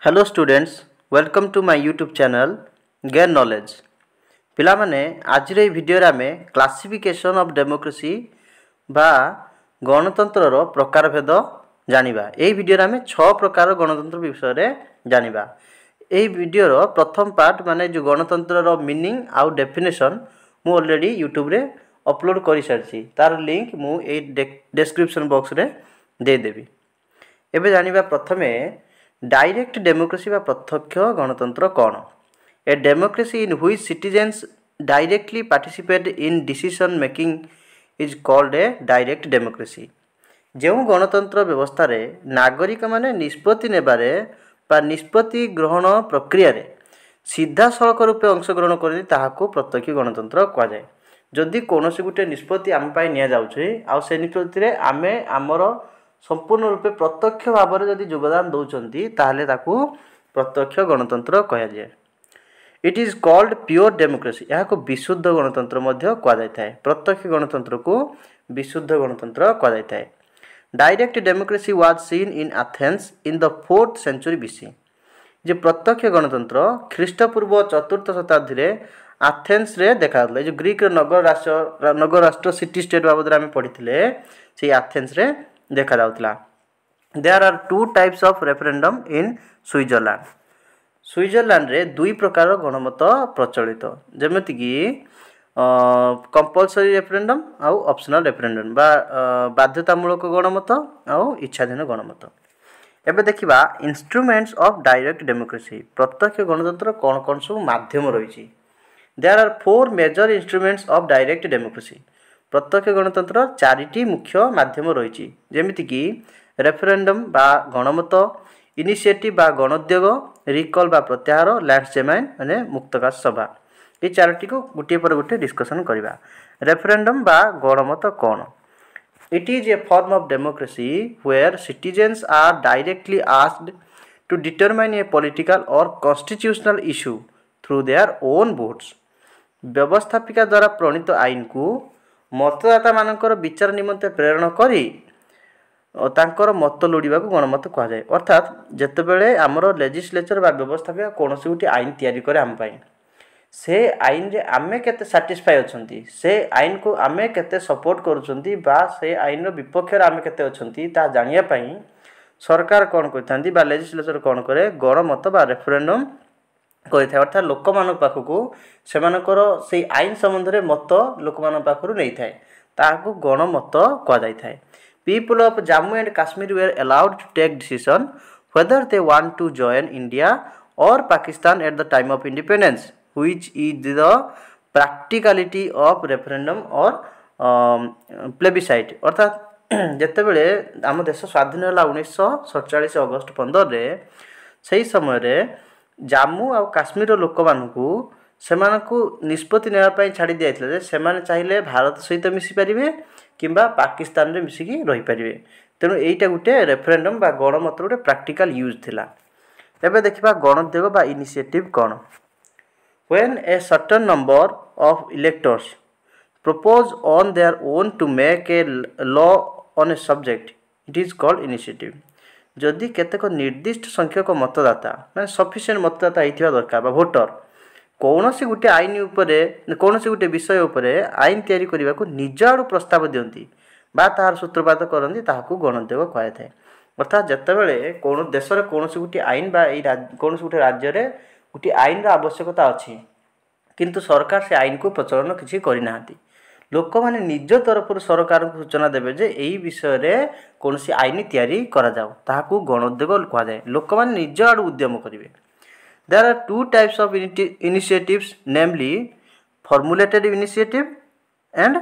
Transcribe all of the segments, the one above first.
Hello students, welcome to my YouTube channel gain knowledge. पिला माने आज रे वीडियो रे आमे क्लासिफिकेशन ऑफ डेमोक्रेसी बा गणतंत्र प्रकार भेद जानिबा। एही वीडियो रे आमे 6 प्रकार गणतंत्र विषय रे जानिबा। एही वीडियो रो प्रथम पार्ट माने जो गणतंत्र रो मीनिंग आउ डेफिनेशन मु ऑलरेडी यूट्यूब रे अपलोड करि सारछि। तार लिंक मु ए डिस्क्रिप्शन बॉक्स रे दे देबी। एबे जानिबा प्रथमे डायरेक्ट डेमोक्रेसी बा प्रत्यक्ष गणतंत्र कौन? A democracy in which citizens directly participate in decision making is called a direct democracy. जो गणतंत्र व्यवस्था रे नागरिक माने निष्पत्ति नेबारे बा निष्पत्ति ग्रहण प्रक्रिया रे सीधा सड़क रूपे अंशग्रहण करती ताहाको प्रत्यक्ष गणतंत्र कह जाए। जदि कोनोसी गुटे निष्पत्ति आम पाई निया जाउछि आ से निष्पत्ति रे आमे हमर संपूर्ण रूपे प्रत्यक्ष भाव में जदि योगदान दौरान ताहले ताकू प्रत्यक्ष गणतंत्र कह जाए। It is called pure democracy. यह को विशुद्ध गणतंत्र मध्य कह जाए। प्रत्यक्ष गणतंत्र को विशुद्ध गणतंत्र कह जाए। Direct democracy was seen in Athens in the 4th century BC. जो प्रत्यक्ष गणतंत्र ख्रीष्टपूर्व 4th शताब्दी रे एथेंस रे देखा जो ग्रीक नगर राष्ट्र सिटी स्टेट बाबद आम पढ़ी से एथेंस रे देखा जाउतला। There are 2 types of referendum in Switzerland. Switzerland रे दुई प्रकार गणमत प्रचलित, जेमिति कि कंपलसरी रेफरेंडम आउ ऑप्शनल रेफरेंडम बा बाध्यतामूलक गणमत आउ इच्छाधीन गणमत। एबे देखिबा इंस्ट्रूमेंट्स ऑफ डायरेक्ट डेमोक्रेसी। प्रत्यक्ष गणतंत्र कौन कौन सब माध्यम रही? There are 4 major instruments of direct democracy. प्रत्यक्ष गणतंत्र 4टी मुख्य माध्यम रही, जेमिति कि रेफरेंडम बा गणमत, इनिशिएटिव बा गणोद्योग, रिकॉल बा प्रत्याहार, लैंडस्माइन माने मुक्तकाश सभा। ये 4टी को गोटे पर गोटे डिस्कशन करबा। रेफरेंडम बा गणमत कौन? It is a form of democracy where citizens are directly asked to determine a political or constitutional issue through their own votes. व्यवस्थापिका द्वारा प्रणीत आईन को मतदाता मानकर विचार निमंते प्रेरण करी तांकर मत लोड़वा को गणमत कह जाए। अर्थात जेतेबेले आमर लेजिस्लेचर बा व्यवस्थापिका कोनोसी गुटी आईन तैयारी करे आम पाई, से आईन रे आमे केते सैटिस्फाई अछंती, से आईन को आमे केते सपोर्ट करूछंती बा से आईन रो विपक्ष रे आमे केते अछंती ता जानिया पई सरकार कोन करथांती बा लेजिस्लेचर कोन करे गणमत बा रेफरेंडम करिथा। अर्थात लोक मान पाखकू सेमानकर से आईन संबंध में मत लोक मान पाखरु नै थाए, ताहाकू गणमत कह जाय थाए। People of Jammu and Kashmir were allowed to take decision whether they want to join India or Pakistan at the time of independence, which is the practicality of referendum or plebiscite। अर्थात जेतेबेले आम देश स्वाधीन होला 1947 अगस्त 15 रे सही समय रे जम्मू आ काश्मीर लोक मानकू सेमानकू निष्पत्ति नेबा पई छाड़ी दियाइतले जे सेमाने चाहिले भारत सहित मिसी परिबे किंबा पाकिस्तान रे मिसिकी रही परिबे। तेणु एटा गुटे रेफरेंडम बा गणमत गुटे प्रैक्टिकल यूज थिला। एबे देखिबा गणोद्योग बा initiative cone? When a certain number of electors propose on their own to make a law on a subject, it is called initiative। जदि केतेक निर्दिष्ट संख्यक मतदाता माने सफिशिएंट मतदाता होइथिबा दरकार बा वोटर कौनसी गुटे आईन उपरे कौनसी गुटे विषय उपरे आईन तैयारी करने को निज आड़ प्रस्ताव दियंती बा तार सूत्रपात करती ताहाकू गणोद्योग कह थाए। अर्थात जेतेबेले कौन देश रे कौनसी गुटे आईन बा कौनसी गुटे राज्य रे गुटे आईन रा आवश्यकता अछि किंतु सरकार से आईन को प्रचलन किछि करि नाहंती, लोक माने निज तरफ सरकार को सूचना देबे जे एही विषय रे कोनसी आईन तैयारी करा जाऊ ताहाकू गणोद्योग कह जाए। लोक माने निज आड़ उद्यम करिवे। There are 2 types of initiatives, namely formulated initiative and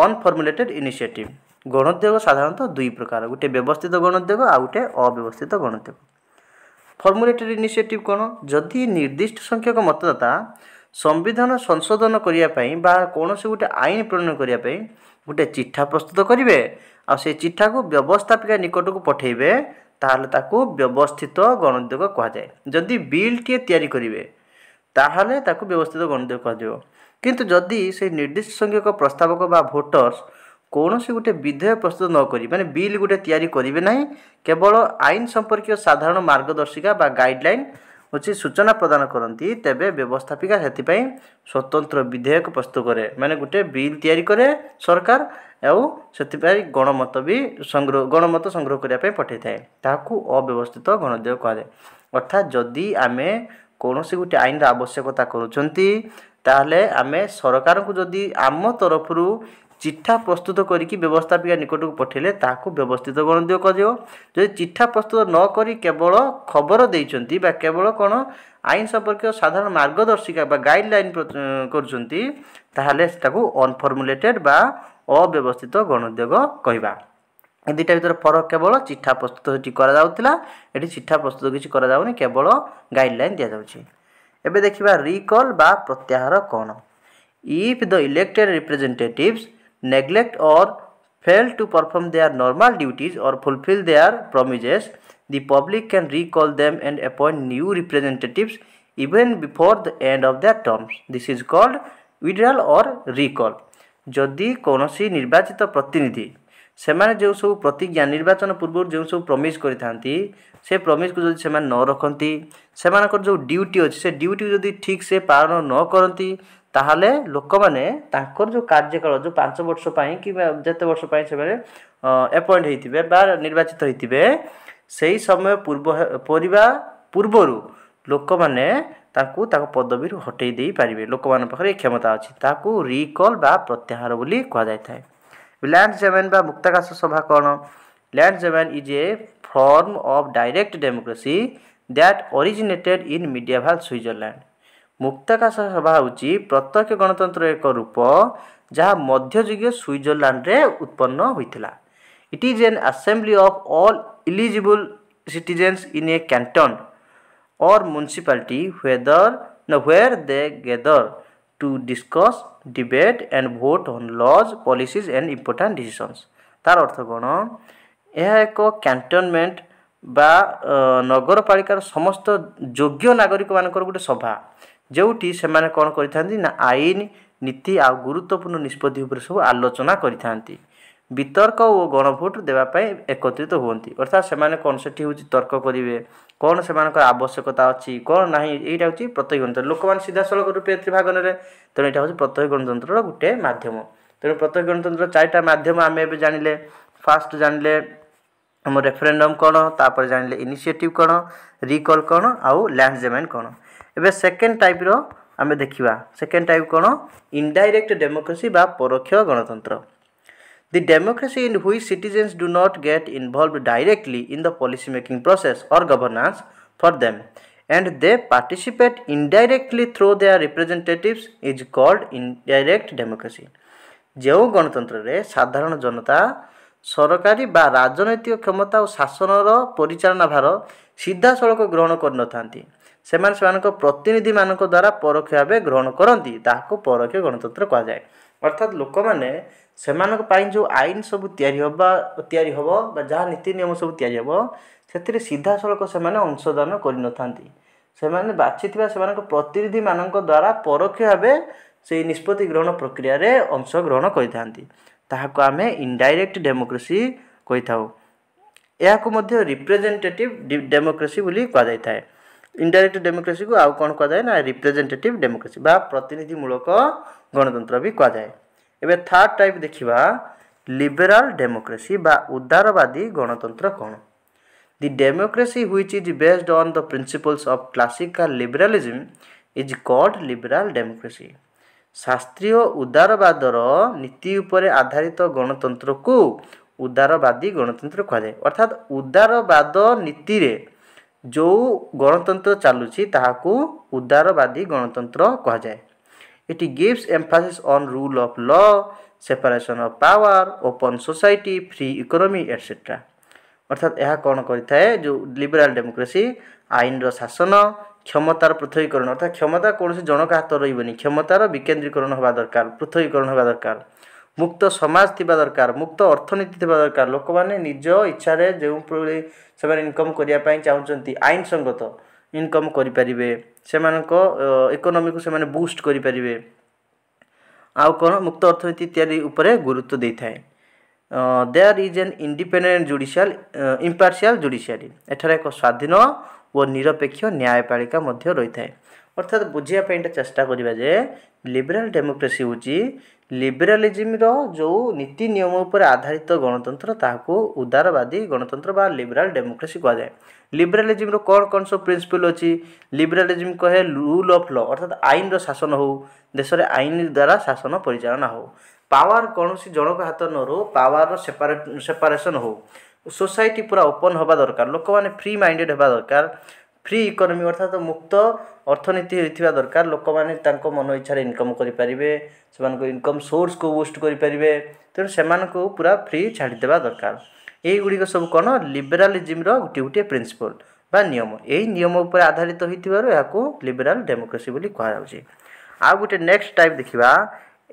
unformulated initiative। गणोद्योग साधारणतः 2 प्रकार, गोटे व्यवस्थित गणोद्योग आ गोटे अव्यवस्थित गणोद्योग। फॉर्मुलेटेड इनिशिएटिव कोन? जदि निर्दिष्ट संख्यक मतदाता संविधान संशोधन करिया पई बा कोनोसी गोटे आईन प्रणयन करिया पई गोटे चिठा प्रस्तुत करिवे आ से चिठा को व्यवस्थापिका निकट को पठेइबे ताहले ताकू व्यवस्थित गणोद्योग कह जाए। जदि बिल टी तैयारी करिवे ताहले ताकू व्यवस्थित गणोद्योग कह दियो। किंतु जदि से निर्दिष्ट संख्यक प्रस्तावक बा वोटर्स କୌଣସି ଗୋଟେ ବିଧେୟ ପ୍ରସ୍ତୁତ ନ କରି ମାନେ ବିଲ୍ ଗୋଟେ ତିଆରି କରିବେ ନାହିଁ, କେବଳ ଆଇନ ସମ୍ପର୍କୀୟ ସାଧାରଣ ମାର୍ଗଦର୍ଶିକା ବା ଗାଇଡ଼ଲାଇନ୍ ହେଉଛି ସୂଚନା ପ୍ରଦାନ କରନ୍ତି, ତେବେ ବ୍ୟବସ୍ଥାପିକା ସେଥିପାଇଁ ସ୍ୱତନ୍ତ୍ର ବିଧେୟକ ପ୍ରସ୍ତୁତ କରେ। ମାନେ ଗୋଟେ ବିଲ୍ ତିଆରି କରେ ସରକାର, ଆଉ ସେଥିପାଇଁ ଗଣମତ ସଂଗ୍ରହ କରିବା ପାଇଁ ପଠାଇଥାଏ। ତାହାକୁ ଅବ୍ୟବସ୍ଥିତ ଗଣୋଦ୍ୟୋଗ କୁହାଯାଏ। ଅର୍ଥାତ୍ ଯଦି ଆମେ କୌଣସି ଗୋଟେ ଆଇନର ଆବଶ୍ୟକତା କରୁଛନ୍ତି, ତାହେଲେ ଆମେ ସରକାରଙ୍କୁ ଯଦି ଆମ ତରଫରୁ ଚିଠା ପ୍ରସ୍ତୁତ କରିକି ବ୍ୟବସ୍ଥାପିକା ନିକଟକୁ ପଠାଇଲେ ତାହାକୁ ବ୍ୟବସ୍ଥିତ ଗଣୋଦ୍ୟୋଗ କୁହାଯିବ। ଯଦି ଚିଠା ପ୍ରସ୍ତୁତ ନ କରି କେବଳ ଖବର ଦେଇଛନ୍ତି ବା କେବଳ କ'ଣ ଆଇନ ସମ୍ପର୍କୀୟ ସାଧାରଣ ମାର୍ଗଦର୍ଶିକା ବା ଗାଇଡ଼ଲାଇନ୍ କରୁଛନ୍ତି, ତାହେଲେ ସେଟାକୁ ଅନଫର୍ମୁଲେଟେଡ଼ ବା ଅବ୍ୟବସ୍ଥିତ ଗଣୋଦ୍ୟୋଗ କହିବା। ଏ ଦୁଇଟା ଭିତରେ ଫରକ କେବଳ ଚିଠା ପ୍ରସ୍ତୁତ ସେଠି କରାଯାଉଥିଲା, ଏଠି ଚିଠା ପ୍ରସ୍ତୁତ କିଛି କରାଯାଉନି, କେବଳ ଗାଇଡ଼ଲାଇନ୍ ଦିଆଯାଉଛି। ଏବେ ଦେଖିବା ରିକଲ୍ ବା ପ୍ରତ୍ୟାହାର କ'ଣ। If the elected representatives neglect or fail to perform their normal duties or fulfill their promises, the public can recall them and appoint new representatives even before the end of their terms. This is called withdrawal or recall. ଯଦି କୌଣସି ନିର୍ବାଚିତ ପ୍ରତିନିଧି ସେମାନେ ଯେଉଁ ସବୁ ପ୍ରତିଜ୍ଞା ନିର୍ବାଚନ ପୂର୍ବରୁ ଯେଉଁ ସବୁ ପ୍ରମିସ୍ କରିଥାନ୍ତି, ସେ ପ୍ରମିସ୍କୁ ଯଦି ସେମାନେ ନ ରଖନ୍ତି, ସେମାନଙ୍କର ଯେଉଁ ଡ୍ୟୁଟି ଅଛି ସେ ଡ୍ୟୁଟିକୁ ଯଦି ଠିକ୍ ସେ ପାଳନ ନ କରନ୍ତି, ତାହେଲେ ଲୋକମାନେ ତାଙ୍କର ଯେଉଁ କାର୍ଯ୍ୟକାଳ ଯେଉଁ 5 ବର୍ଷ ପାଇଁ କିମ୍ବା ଯେତେ ବର୍ଷ ପାଇଁ ସେମାନେ ଆପଏଣ୍ଟ ହୋଇଥିବେ ବା ନିର୍ବାଚିତ ହୋଇଥିବେ, ସେହି ସମୟ ପୂର୍ବରୁ ଲୋକମାନେ ତାଙ୍କ ପଦବୀରୁ ହଟେଇ ଦେଇପାରିବେ। ଲୋକମାନଙ୍କ ପାଖରେ ଏ କ୍ଷମତା ଅଛି। ତାହାକୁ ରିକଲ୍ ବା ପ୍ରତ୍ୟାହାର ବୋଲି କୁହାଯାଇଥାଏ। ଲ୍ୟାଣ୍ଡସଜେମେନ୍ ବା ମୁକ୍ତାକାଶ ସଭା କ'ଣ? Landsgemeinde is a form of direct democracy that originated in medieval Switzerland. ମୁକ୍ତାକାଶ ସଭା ହେଉଛି ପ୍ରତ୍ୟକ୍ଷ ଗଣତନ୍ତ୍ରର ଏକ ରୂପ ଯାହା ମଧ୍ୟଯୁଗୀୟ ସୁଇଜରଲ୍ୟାଣ୍ଡରେ ଉତ୍ପନ୍ନ ହୋଇଥିଲା। It is an assembly of all eligible citizens in a canton or municipality where they gather to discuss, debate and vote on laws, policies and important decisions. तार अर्थ कौन? यह एक कैंटनमेंट बा नगरपालिकार समस्त योग्य नागरिक मानकर गोटे सभा जोटी से कौन करिथांती ना आईन नीति आ गुरुत्वपूर्ण निष्पत्ति उपर सब आलोचना करिथांती। वितर्क और गणभोट देवाई एकत्रित हुअନ୍ତି। अर्थात से कौन से तर्क करेंगे, कौन से आवश्यकता अच्छी कौन ना, यहाँ हूँ प्रत्यक्ष गणतंत्र। लोक मैंने सीधा सड़क रूपे भाग ने, तेणु यहाँ हूँ प्रत्यक्ष गणतंत्र गोटे मध्यम। तेणु प्रत्यक्ष गणतंत्र 4टा मध्यम आम ए जानिले। फास्ट जानिले आम रेफरेंडम कौन, तापर जानिले इनिशिएटिव कौन, रिकॉल कौन, आउ ल्यांडसजमेंट कौन। एबे सेकेंड टाइप रो आम देखा। सेकेंड टाइप कौन? इनडायरेक्ट डेमोक्रेसी बा परोक्ष गणतंत्र। The democracy in which citizens do not get involved directly in the policy making process or governance for them and they participate indirectly through their representatives is called indirect democracy. जो गणतंत्र रे साधारण जनता सरकारी बा राजनैतिक क्षमता और शासन परिचालना भार सीधा सड़क ग्रहण कर प्रतिनिधि मान द्वारा परोक्ष भाव ग्रहण करती, ताकू परोक्ष गणतंत्र कह जाए। अर्थात लोक मैंने जो आईन सब तैयारी हम जहाँ नीति नियम सब तैयारी सीधा सड़क से अंशदान कर बाछी प्रतिनिधि मान द्वारा परोक्ष भाव से निष्पत्ति ग्रहण प्रक्रिया रे अंश ग्रहण करताकू आम इनडायरेक्ट डेमोक्रेसी कही था। यह रिप्रेजेंटेटिव डेमोक्रेसी बोली कह। इनडायरेक्ट डेमोक्रेसी को आउ कौन कह ना रिप्रेजेंटेटिव डेमोक्रेसी बा प्रतिनिधिमूलक गणतंत्र भी कह जाए। एबे थर्ड टाइप देखिबा लिबराल डेमोक्रेसी बा उदारवादी गणतंत्र कौन? The democracy which is based on the principles of classical liberalism is called लिबराल democracy. शास्त्रीय उदारवादर नीति उपर आधारित गणतंत्र को उदारवादी गणतंत्र कह जाए। अर्थात उदारवाद नीति रे जो गणतंत्र चलुची ताहाकू उदारवादी गणतंत्र कह जाए। It gives emphasis on rule of law, separation of power, open society, free economy, etc. अर्थात यह कौन करें जो लिबराल डेमोक्रेसी आईन शासन क्षमतार पृथकीकरण, अर्थात क्षमता कौन से जनक हाथ रही, क्षमतार विकेन्द्रीकरण होगा दरकार, पृथकीकरण होगा दरकार, मुक्त समाज थी दरकार, मुक्त अर्थनीति थी दरकार। लोक मैंने निज इच्छा जो से इनकम करने चाहते आईन संगत इनकम करें, से इकोनॉमी को से बूस्ट करें, आउ कौन मुक्त अर्थनीति तैयारी उपरे गुरुत्व दे थाए। There is an independent judicial impartial judiciary एठार एक स्वाधीन और निरपेक्ष न्यायपालिका मध्य रही है। अर्थात बुझापी चेष्टा करिबा जे लिबराल डेमोक्रेसी होची लिबरालिज्म रो जो नीति नियम पर आधारित गणतंत्र ताको उदारवादी गणतंत्र बा लिबराल डेमोक्रेसी कहा जाए। लिबरालिज्म रो कौन कौन सब प्रिंसिपल अच्छी लिबरालिज्म कहे रूल ऑफ लॉ अर्थात आईन रो शासन हो देश रे आईन द्वारा शासन परिचालना हो पावर कौन सी जनक हाथ न रो पावर सेपरेशन हो सोसाइटी पूरा ओपन हवा दरकार लोक माने फ्री माइंडेड हवा दरकार फ्री इकोनॉमी अर्थात मुक्त अर्थनीति होइथिबा दरकार लोक माने तांको मन इच्छा रे इनकम करि परिबे सेमानको इनकम सोर्स को बूस्ट करि परिबे तेणु सेमानको पूरा फ्री छाड़ी देबा दरकार एई गुडी सब कोन लिबरालिज्म रो गुटी गुटी प्रिंसिपल बा नियम एई नियम उपर आधारित होइथिबारो याको लिबराल डेमोक्रेसी बोली कहा जाउची। आ गुटे नेक्स्ट टाइप देखिबा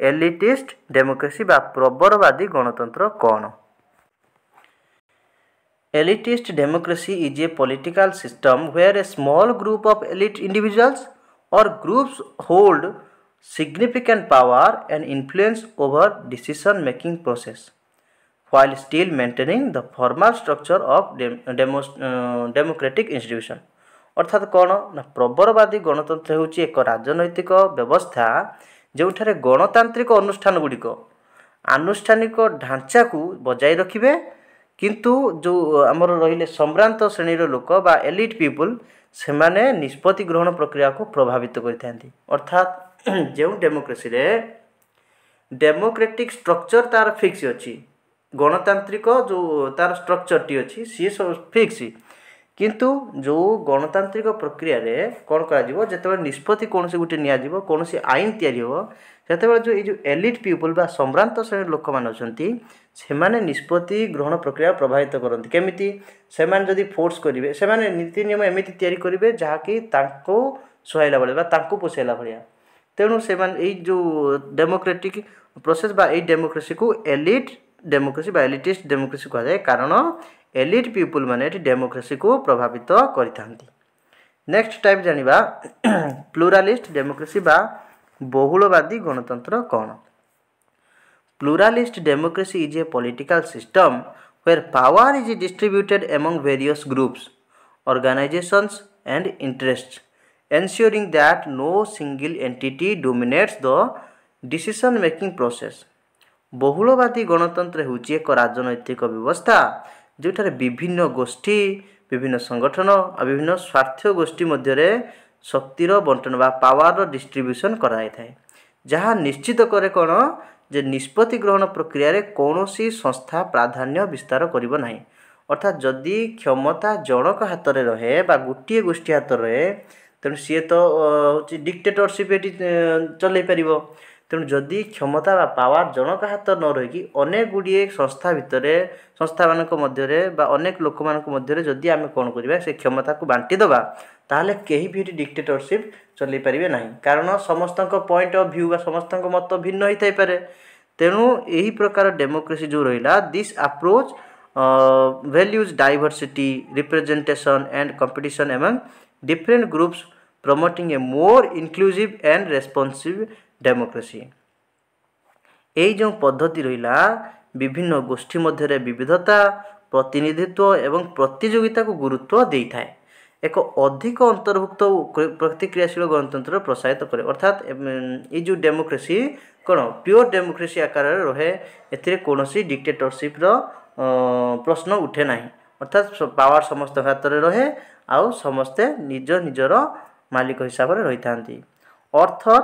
एलिटिस्ट डेमोक्रेसी बा प्रबलवादी गणतंत्र कोन। Elitist democracy is a political system where a small group of elite individuals or groups hold significant power and influence over decision-making process, while still maintaining the formal structure of democratic institution. अर्थात कौन ना प्रबलवादी गणतंत्र होची एक राजनैतिक व्यवस्था जोठारे गणतांत्रिक अनुष्ठान गुड़िक आनुष्ठानिक ढांचा को बजाय रखिबे किंतु जो आमर रहिले सम्भ्रांत श्रेणीर लोक बा एलिट पीपुल से माने निष्पत्ति ग्रहण प्रक्रिया को प्रभावित करथांती। अर्थात जो डेमोक्रेसी रे डेमोक्रेटिक स्ट्रक्चर तार फिक्स अछि गणतांत्रिक जो तार स्ट्रक्चर टी अछि सी सब फिक्स किंतु जो गणतांत्रिक प्रक्रिया रे कोन करा जिवो जेतेबे निष्पत्ति कोनसी गुटे निया जिवो कोनसी आईन तयारी हो सेतेबे जो ए जो एलिट पीपुल बा सम्भ्रांत श्रेणी लोक मान अछंती सेमाने निष्पत्ति ग्रहण प्रक्रिया प्रभावित करती केमिति सेमाने जदि फोर्स करिवे सेमाने नीति नियम एमिति तयारी करिवे जहा कि तांको सोहाइला बळे बा तांको पोसेला भलिया तेणु सेमाने एई जो डेमोक्रेटिक प्रोसेस बा एई डेमोक्रेसी को एलिट डेमोक्रेसी बा एलिटिस्ट डेमोक्रेसी कहा जाए कारण एलिट पीपुल माने एटी डेमोक्रेसी को प्रभावित करिथांती। नेक्स्ट टाइप जानिबा प्लुरालिस्ट डेमोक्रेसी बा बहुलवादी गणतंत्र कोन। Pluralist democracy is a political system where power is distributed among various groups, organizations, and interests, ensuring that no single entity dominates the decision-making process. बहुलवादी गणतंत्र होची एक राजनैतिक व्यवस्था जोठारे विभिन्न गोष्ठी विभिन्न संगठन और विभिन्न स्वार्थ गोष्ठी मध्य शक्तिर बंटन बा पावर डिस्ट्रीब्यूशन कराई थाए जहाँ निश्चित करे कोन जे निष्पत्ति ग्रहण प्रक्रिया रे कौनसी संस्था प्राधान्य विस्तार करिबो नाही अर्थात जदि क्षमता जनक हाथ रे रहे बा गुटिए गोष्ठी हाथ रहे तेणु सी तो होची डिक्टेटरशिप एटी चलै परिबो तेणु जदि क्षमता बा पावर जनक हाथ न रही कि अनेक गुड़िए संस्था भितर संस्था मानक मध्य बा अनेक लोक मानक मध्य जदि आमे कोन करिबा से क्षमता को बांटी दबा ताहले केही भी डिक्टेटरशिप चलै परिबे नाही कारण समस्तक पॉइंट ऑफ व्यू बा समस्तक मत भिन्न होई थाई पारे तेणु एही प्रकार डेमोक्रेसी जो रहिला this approach values diversity representation and competition among different groups promoting a more inclusive and responsive democracy. एई जो पद्धति रहिला विभिन्न गोष्ठी मध्य विविधता प्रतिनिधित्व एवं प्रतियोगिता को गुरुत्व देई थाए एक अधिक अंतर्भुक्त प्रतिक्रियाशील गणतंत्र प्रसारित करे अर्थात ये जो डेमोक्रेसी कौन प्योर डेमोक्रेसी आकार रहे एथिरे कोनोसी डिक्टेटरशिप रो प्रश्न उठे नाही अर्थात पावर समस्त हाथ रे रहे आउ समस्ते निज निजर मालिक हिसाब रे रही थांती। Arthur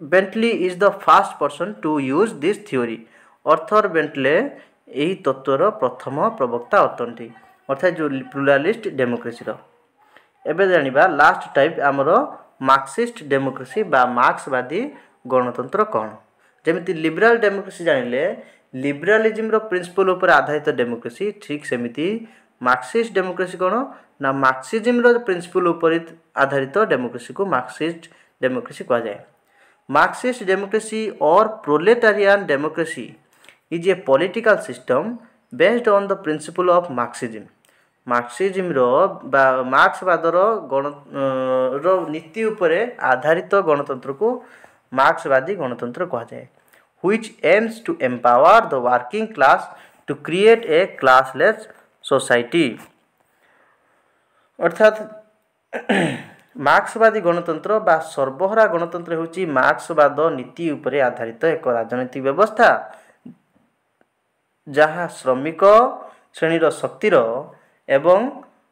Bentley is the first person to use this theory Arthur Bentley यही तत्वर प्रथम प्रवक्ता अटंती अर्थात जो प्लुरालिस्ट डेमोक्रेसी रो एबे जानिबा लास्ट टाइप आमर मार्क्सिस्ट डेमोक्रेसी बा मार्क्सवादी गणतंत्र कौन जेमिति लिबराल डेमोक्रेसी जानिले लिबरालिज्म रो प्रिंसिपल ऊपर आधारित डेमोक्रेसी ठीक सेमिति मार्क्सिस्ट डेमोक्रेसी कौन ना मार्क्सिज्म रो प्रिंसिपल ऊपर आधारित डेमोक्रेसी को मार्क्सिस्ट डेमोक्रेसी कहा जाए। Marxist democracy or proletarian democracy is a political system based on the principle of Marxism Marxism रो बा मार्क्सवाद रो नीति उपरे आधारित गणतंत्र को मार्क्सवादी गणतंत्र कहा जाए which aims to empower the working class to create a classless society। अर्थात मार्क्सवादी गणतंत्र बा सर्वहरा गणतंत्र होची मार्क्सवाद नीति उपरे आधारित एक राजनीतिक व्यवस्था जहाँ श्रमिक श्रेणीर शक्तिर एवं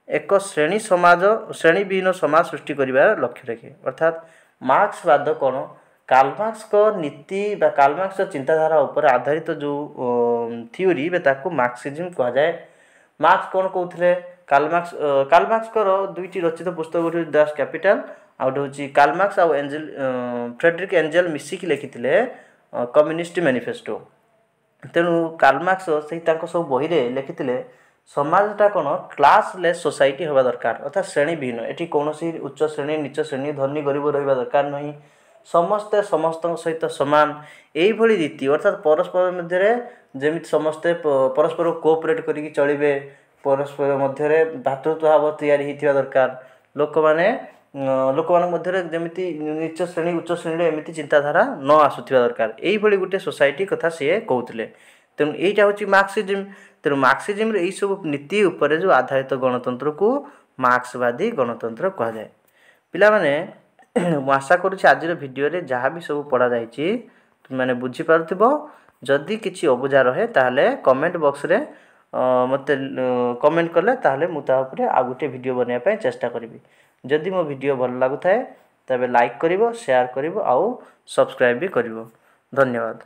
एक श्रेणीविहीन समाज सृष्टि करिबार लक्ष्य रखे। अर्थात मार्क्सवाद कौन कार्ल मार्क्स को नीति बा कार्ल मार्क्स चिंताधारा उपर आधारित जो थ्योरी ताकू मार्क्सिज्म कहा जाए। मार्क्स कौन कहते कार्ल मार्क्स को दुईटी रचित पुस्तक गोटे दास कैपिटल आ गोटे हूँ कार्ल मार्क्स आ फ्रेडरिक एंजेल मिसिकी लिखिले कम्युनिस्ट मैनिफेस्टो। तेणु कार्ल मार्क्स से सब बही लिखिले समाजटा कौन क्लासलेस सोसाइटी होगा दरकार अर्थात श्रेणीविहीन। एटी कौन उच्च श्रेणी नीच श्रेणी धनी गरीब रहा दरकार नहीं, समस्ते समस्त सहित सामान यही रीति अर्थात परस्पर मध्य जमी समस्ते परस्पर कोऑपरेट करके चलिए, परस्पर मध्य भातृत्व भाव तैयारी होता दरकार। लोक मध्य जमी नीच श्रेणी उच्च श्रेणी एमती चिंताधारा न आसुवा दरकार, यही गोटे सोसाइटी कथा सी कहते। तेणु यहीटा हूँ मार्क्सिज्म। तेणु मार्क्सिज्म यही सब नीति उपर जो आधारित गणतंत्र को मार्क्सवादी गणतंत्र कहा जाए। पिला माने आशा करुँच आज भिडियो जहाँ भी सब पढ़ा जाइए तुम मैंने बुझीपार। जदि किसी अबुझा रहे ताहले कमेंट बॉक्स रे मत कमेंट कले ताहले मुता उपरे आ गोटे वीडियो बनाइबा चेष्टा करी। जदि मो वीडियो भल लागुए तबे लाइक करिवो, शेयर करिवो आउ सब्सक्राइब भी करिवो। धन्यवाद।